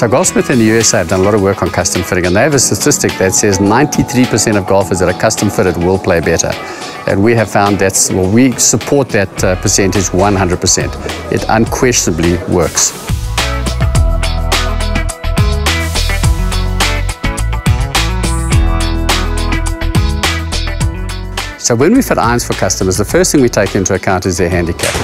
So Golfsmith in the USA have done a lot of work on custom fitting, and they have a statistic that says 93% of golfers that are custom fitted will play better. And we have found we support that percentage 100%. It unquestionably works. So when we fit irons for customers, the first thing we take into account is their handicap.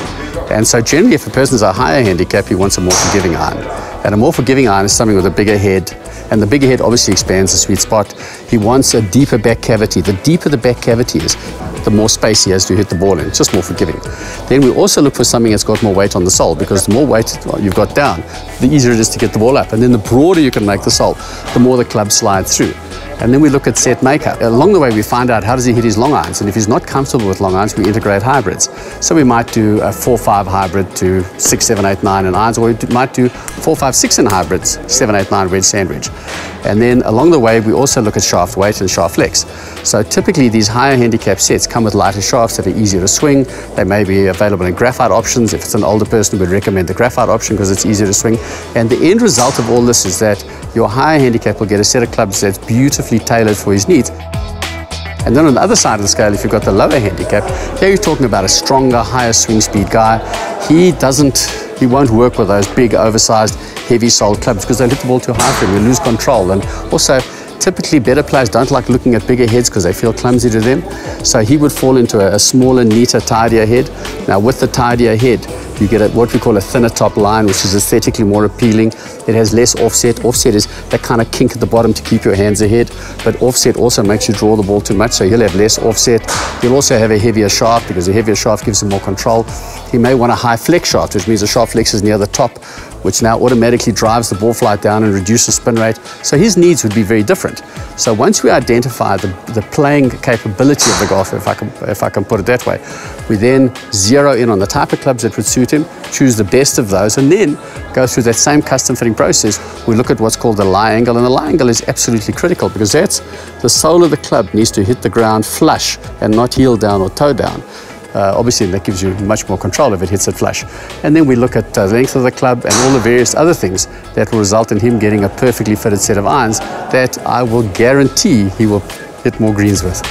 And so generally, if a person's a higher handicap, he wants a more forgiving iron. And a more forgiving iron is something with a bigger head. And the bigger head obviously expands the sweet spot. He wants a deeper back cavity. The deeper the back cavity is, the more space he has to hit the ball in. It's just more forgiving. Then we also look for something that's got more weight on the sole, because the more weight you've got down, the easier it is to get the ball up. And then the broader you can make the sole, the more the club slides through. And then we look at set makeup. Along the way, we find out how does he hit his long irons. And if he's not comfortable with long irons, we integrate hybrids. So we might do a 4-5 hybrid to 6, 7, 8, 9 in irons, or we might do 4, 5, 6 in hybrids, 7, 8, 9 wedge sandwich. And then along the way, we also look at shaft weight and shaft flex. So typically these higher handicap sets come with lighter shafts that are easier to swing. They may be available in graphite options. If it's an older person, we'd recommend the graphite option because it's easier to swing. And the end result of all this is that your higher handicap will get a set of clubs that's beautifully tailored for his needs. And then on the other side of the scale, if you've got the lower handicap, here you're talking about a stronger, higher swing speed guy. He won't work with those big, oversized, heavy-soled clubs because they'll hit the ball too high for him. You lose control. And also, typically better players don't like looking at bigger heads because they feel clumsy to them. So he would fall into a smaller, neater, tidier head. Now with the tidier head, you get what we call a thinner top line, which is aesthetically more appealing. It has less offset. Offset is that kind of kink at the bottom to keep your hands ahead. But offset also makes you draw the ball too much, so he'll have less offset. He'll also have a heavier shaft because the heavier shaft gives him more control. He may want a high flex shaft, which means the shaft flex is near the top, which now automatically drives the ball flight down and reduces spin rate. So his needs would be very different. So once we identify the playing capability of the golfer, if I can put it that way, we then zero in on the type of clubs that would suit him, choose the best of those, and then go through that same custom fitting process. We look at what's called the lie angle, and the lie angle is absolutely critical because that's the sole of the club needs to hit the ground flush and not heel down or toe down. Obviously, that gives you much more control if it hits it flush. And then we look at the length of the club and all the various other things that will result in him getting a perfectly fitted set of irons that I will guarantee he will hit more greens with.